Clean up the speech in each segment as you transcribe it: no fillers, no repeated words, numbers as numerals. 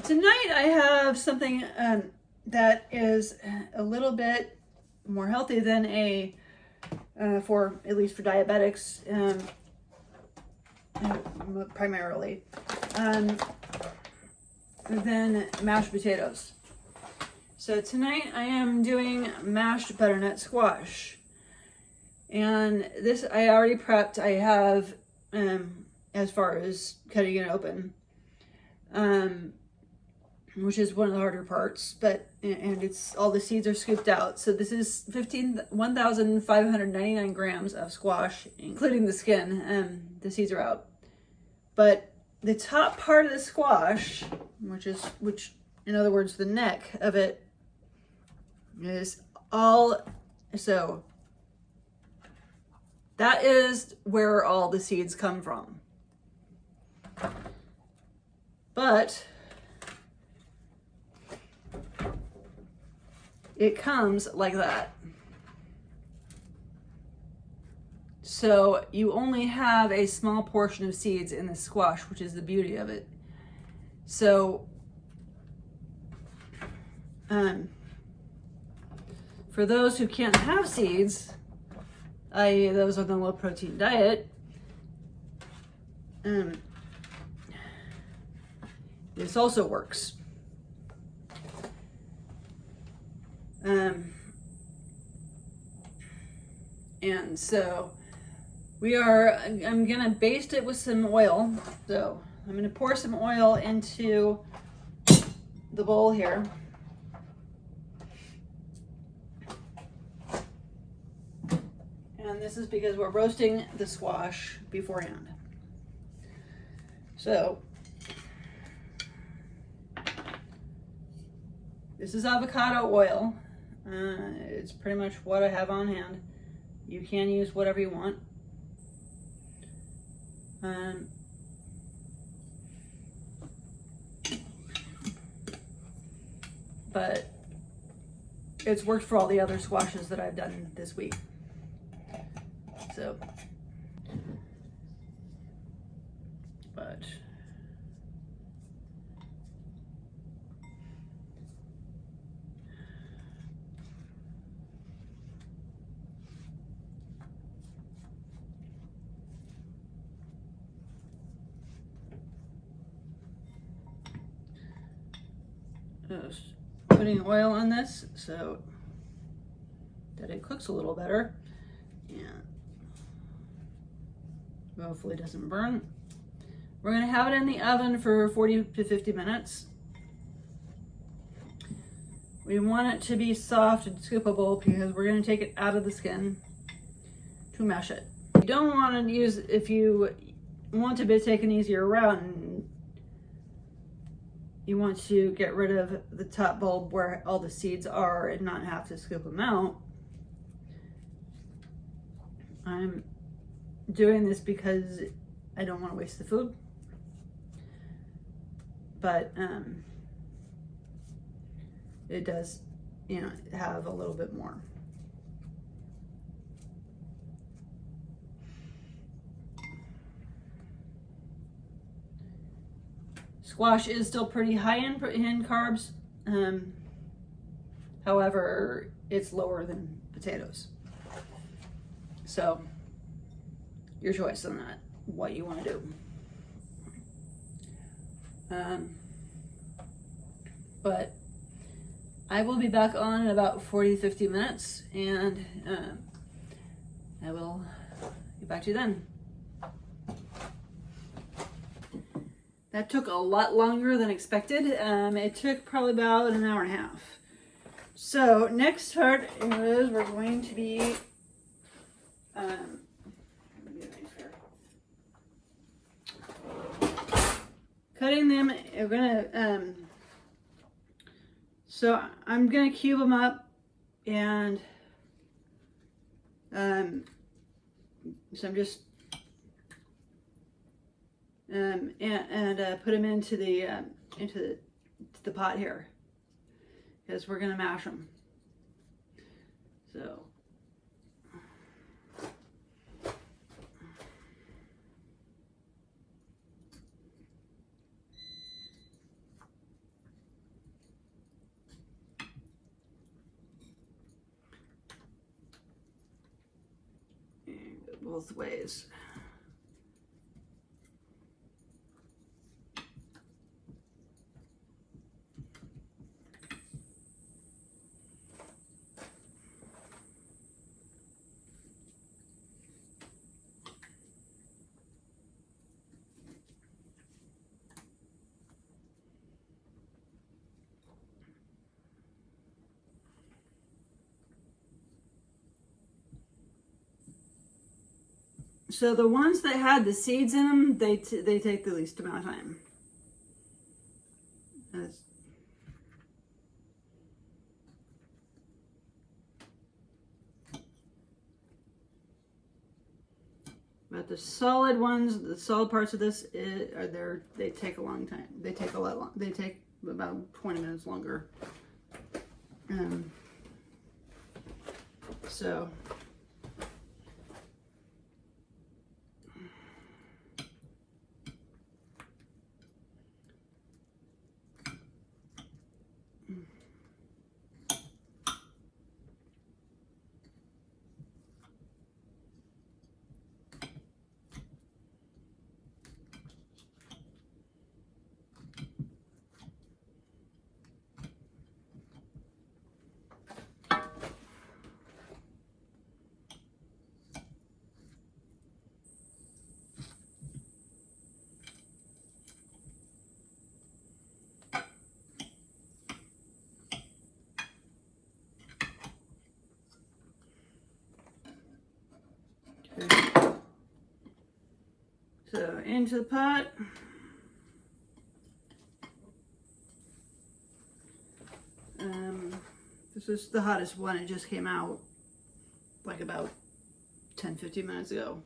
Tonight I have something that is a little bit more healthy than for at least for diabetics, primarily, than mashed potatoes. So tonight I am doing mashed butternut squash, and this I already prepped. I have as far as cutting it open, which is one of the harder parts, and it's all the seeds are scooped out. So this is 1,599 grams of squash, including the skin. The seeds are out, but the top part of the squash, which in other words the neck of it, is all, so that is where all the seeds come from. But it comes like that. So you only have a small portion of seeds in the squash, which is the beauty of it. So for those who can't have seeds, i.e. those on the low protein diet, this also works. And so I'm gonna baste it with some oil. So I'm gonna pour some oil into the bowl here. And this is because we're roasting the squash beforehand. So this is avocado oil. It's pretty much what I have on hand. You can use whatever you want. But it's worked for all the other squashes that I've done this week. So, but just putting oil on this so that it cooks a little better and hopefully doesn't burn. We're going to have it in the oven for 40 to 50 minutes. We want it to be soft and scoopable because we're going to take it out of the skin to mash it. You don't want to use, if you want to take an easier route and you want to get rid of the top bulb where all the seeds are and not have to scoop them out. I'm doing this because I don't want to waste the food, but it does, have a little bit more. Squash is still pretty high in carbs. However, it's lower than potatoes. So, your choice on that, what you want to do. But I will be back on in about 40 to 50 minutes, and I will get back to you then. That took a lot longer than expected. It took probably about an hour and a half. So next part is we're going to be cutting them. We're gonna so I'm gonna cube them up, and so I'm just put them into the pot here because we're gonna mash them. So both ways. So the ones that had the seeds in them, they take the least amount of time. But the solid ones, the solid parts of this they take a long time. They take a lot long. They take about 20 minutes longer. So. So into the pot. This is the hottest one. It just came out like about 10-15 minutes ago.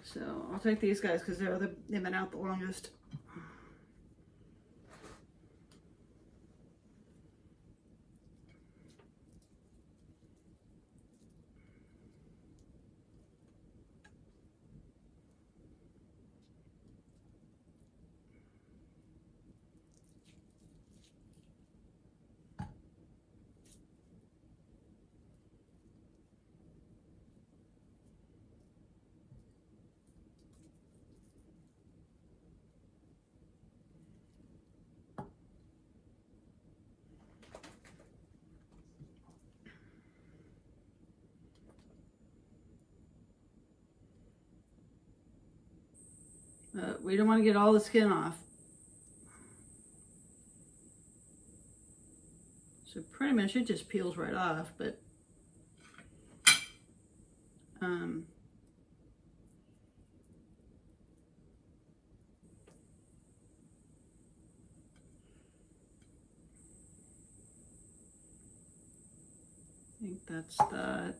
So I'll take these guys because they've been out the longest. We don't want to get all the skin off. So pretty much it just peels right off, but I think that's that.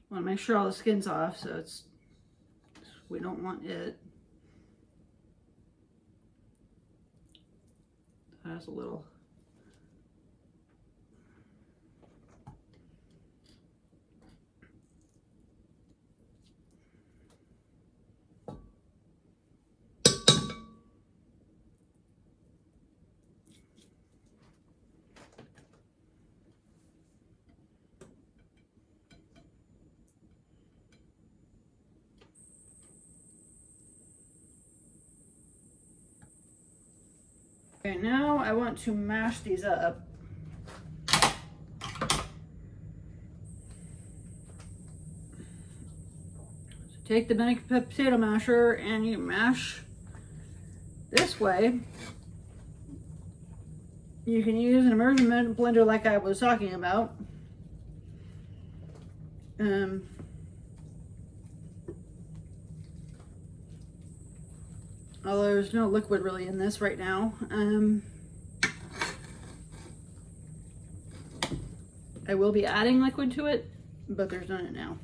Want to make sure all the skin's off, so we don't want it. That's a little. Okay, now I want to mash these up. So take the mini potato masher and you mash this way. You can use an immersion blender like I was talking about. Although there's no liquid really in this right now. I will be adding liquid to it, but there's none in it now.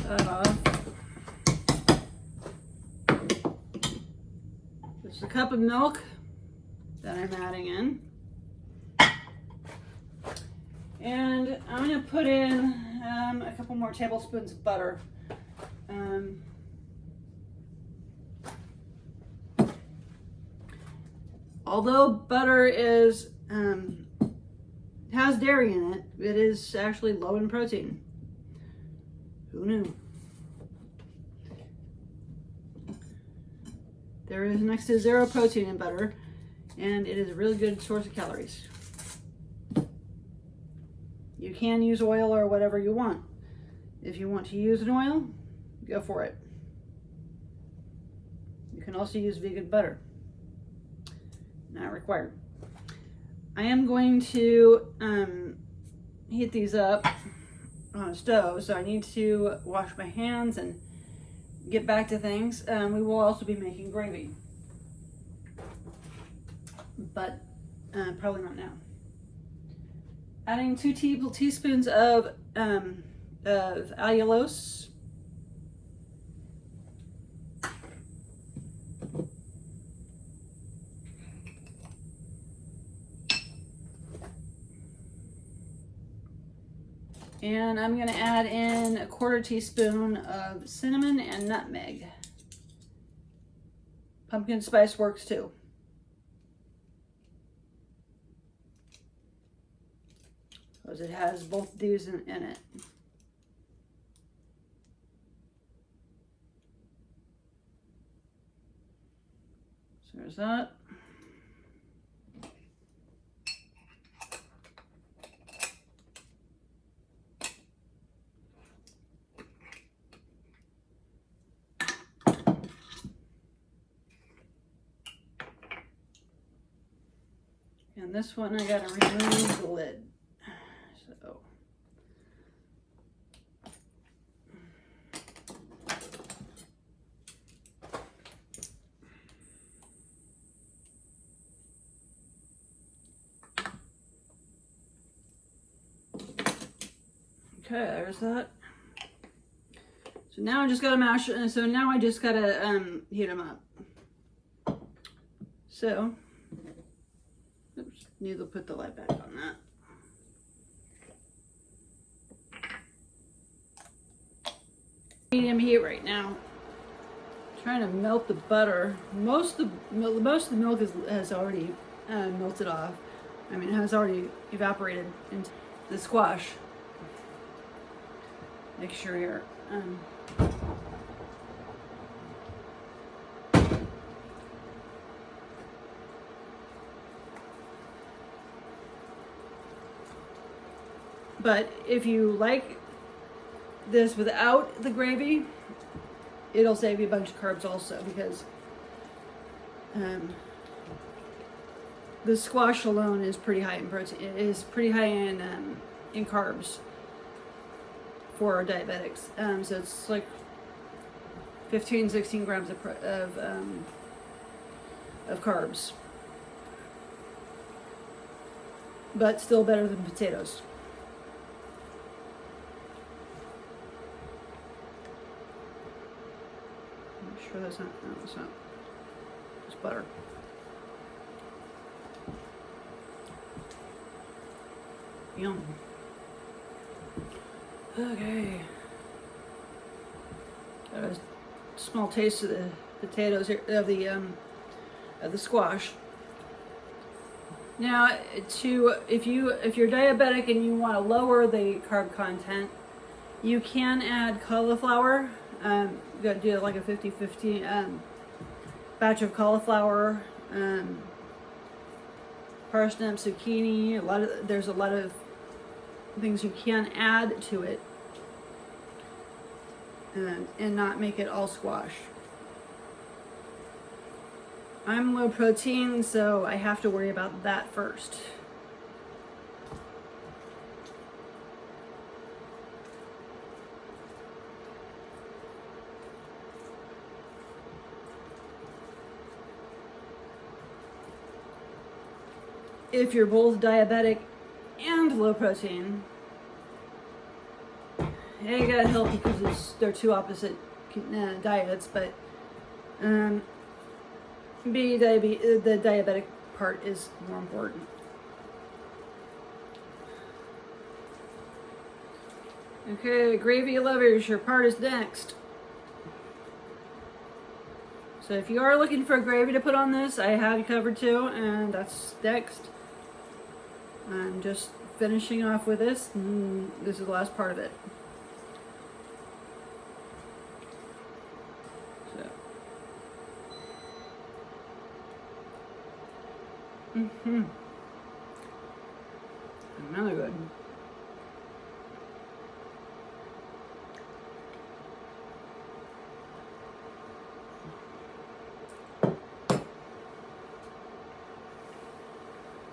that off. There's a cup of milk that I'm adding in. And I'm going to put in a couple more tablespoons of butter. Although butter is has dairy in it, it is actually low in protein. Who knew? There is next to zero protein in butter, and it is a really good source of calories. You can use oil or whatever you want. If you want to use an oil, go for it. You can also use vegan butter. Not required. I am going to heat these up on a stove, so I need to wash my hands and get back to things. We will also be making gravy, but probably not now. Adding 2 teaspoons of allulose. And I'm going to add in a 1/4 teaspoon of cinnamon and nutmeg. Pumpkin spice works too. Because it has both of these in it. So there's that. And this one I gotta remove the lid. So okay, there's that. So now I just gotta mash it, and so now I just gotta heat them up. So oops, need to put the light back on that. Medium heat right now. Trying to melt the butter. Most of the milk has already melted off. I mean, it has already evaporated into the squash. Make sure you're but if you like this without the gravy, it'll save you a bunch of carbs also, because the squash alone is pretty high in protein. It is pretty high in carbs for diabetics. So it's like 15-16 grams of carbs, but still better than potatoes. I'm sure that's not, no, it's not. It's butter. Yum. Okay. Got a small taste of the potatoes here, of the squash. Now, if you're diabetic and you want to lower the carb content, you can add cauliflower. You got to do like a 50-50 batch of cauliflower, parsnip, zucchini. There's a lot of things you can add to it, and not make it all squash. I'm low protein, so I have to worry about that first. If you're both diabetic and low protein, A got healthy because they're two opposite diets, but B, the diabetic part is more important. Okay, gravy lovers, your part is next. So if you are looking for gravy to put on this, I have you covered too, and that's next. I'm just finishing off with this, and this is the last part of it. So. Another good.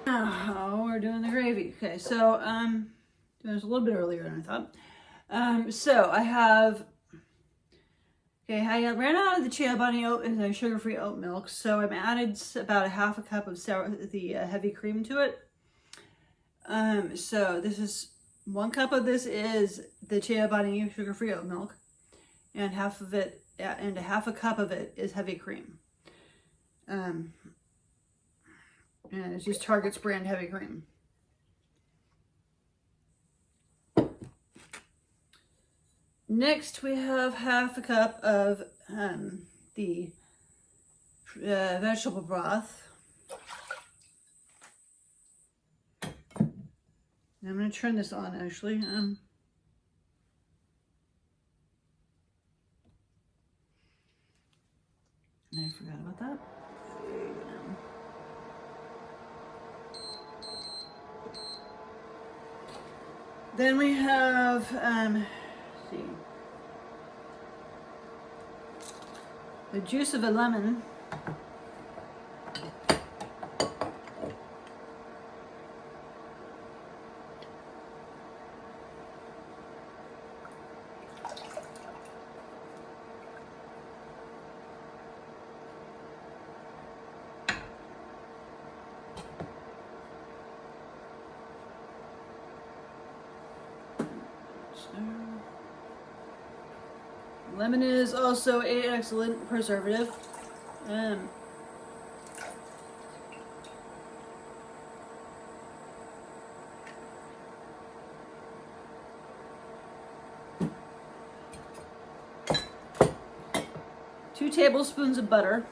Oh, we're doing the gravy. Okay, so it was a little bit earlier than I thought. So I have, okay, I ran out of the Chaobani oat and the sugar-free oat milk, so I've added about a half a cup of heavy cream to it. So this is 1 cup of this is the Chaobani sugar-free oat milk, and half of it, and a half a cup of it is heavy cream. And it's just Target's brand heavy cream. Next, we have half a cup of the vegetable broth. I'm going to turn this on, actually. I forgot about that. Then we have, let's see, the juice of a lemon. Lemon is also an excellent preservative. 2 tablespoons of butter.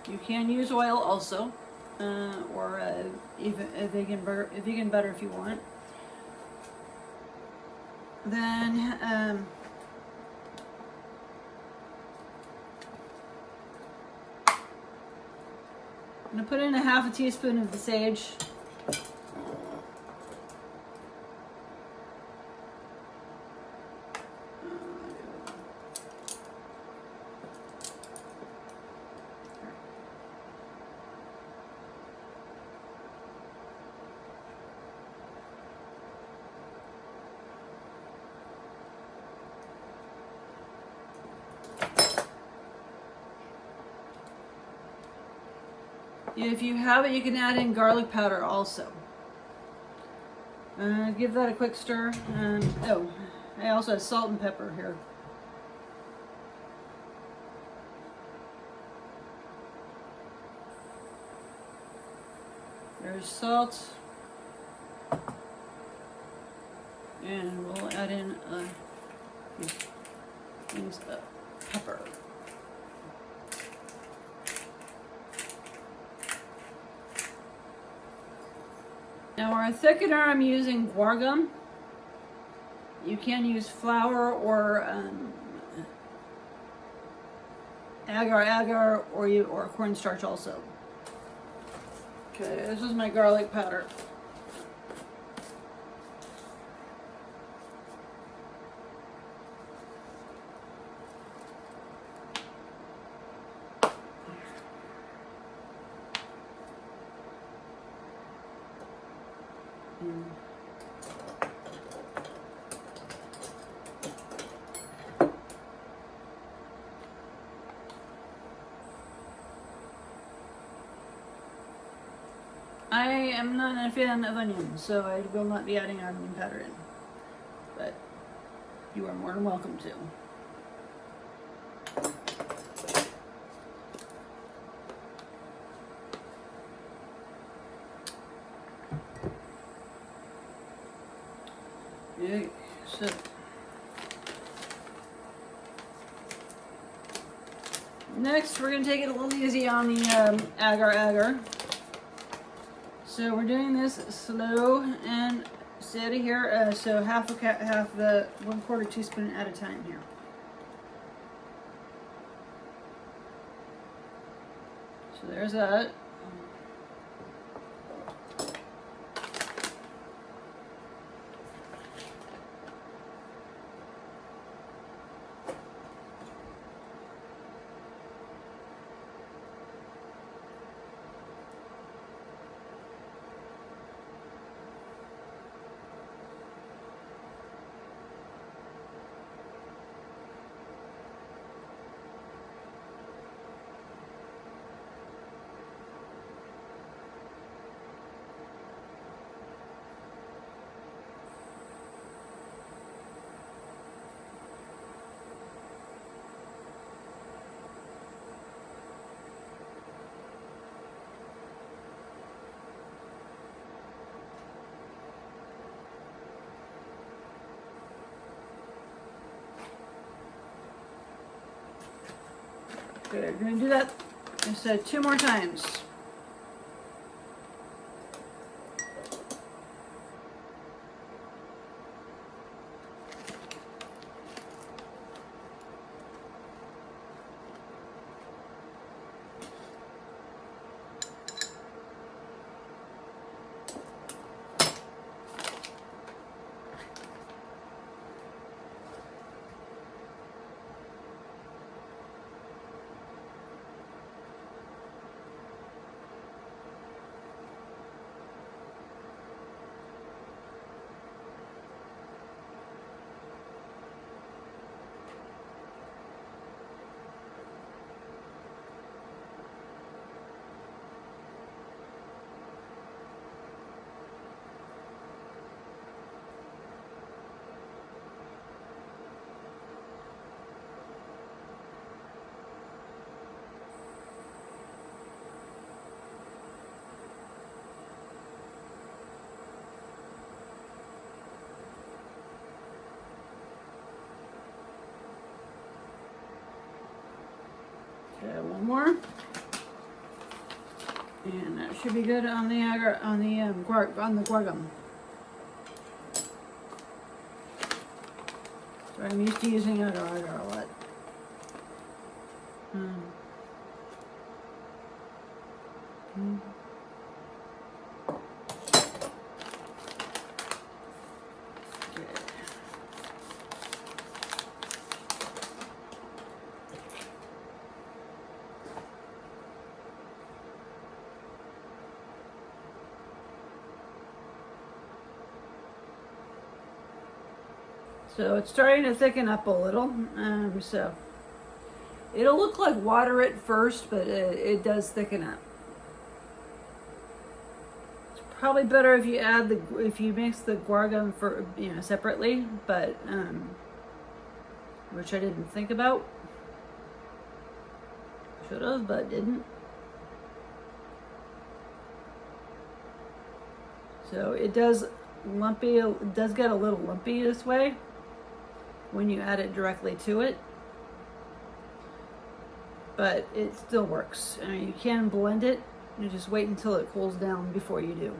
You can use oil also, or even a vegan butter if you want. Then I'm gonna put in a half a teaspoon of the sage. If you have it, you can add in garlic powder also. Give that a quick stir. Oh, I also have salt and pepper here. There's salt. And we'll add in things of pepper. Now our thickener, I'm using guar gum. You can use flour or agar or cornstarch also. Okay, this is my garlic powder. I am not a fan of onions, so I will not be adding onion powder in. But you are more than welcome to. Okay, so next we're going to take it a little easy on the agar. So we're doing this slow and steady here. So half the 1/4 teaspoon at a time here. So there's that. Good, we're going to do that just 2 more times. Okay, one more, and that should be good on the guargum. So I'm used to using agar a lot. So it's starting to thicken up a little, so it'll look like water at first, but it does thicken up. It's probably better if you mix the guargum for separately, but which I didn't think about. Should have, but didn't. So it does lumpy. It does get a little lumpy this way when you add it directly to it, but it still works. I mean, you can blend it. You just wait until it cools down before you do.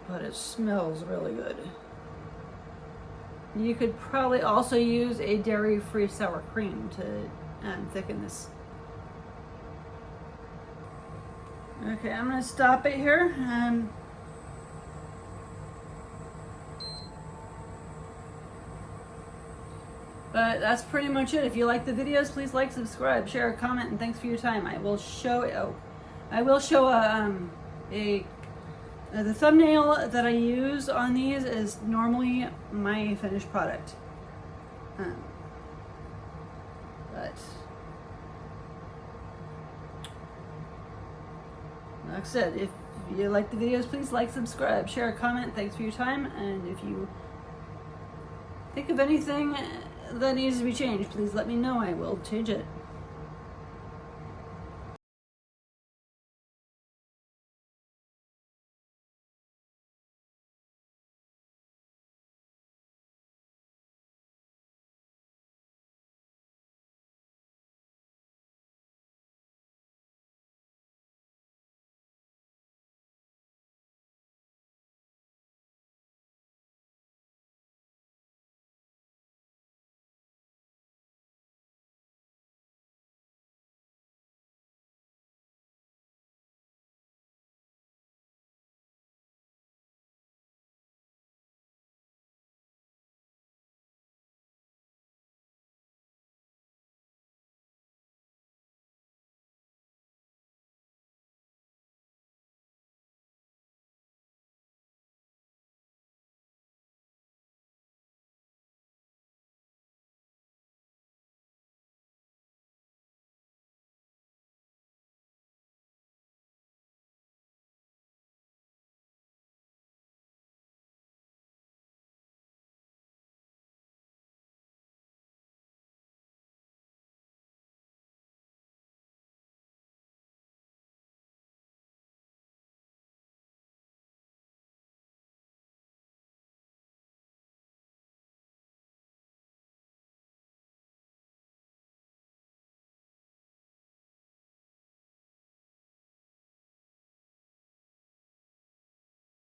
But it smells really good. You could probably also use a dairy-free sour cream to thicken this. Okay, I'm going to stop it here. But that's pretty much it. If you like the videos, please like, subscribe, share, comment, and thanks for your time. I I will show the thumbnail that I use on these is normally my finished product. But like I said, if you like the videos, please like, subscribe, share, comment. Thanks for your time. And if you think of anything that needs to be changed, please let me know. I will change it.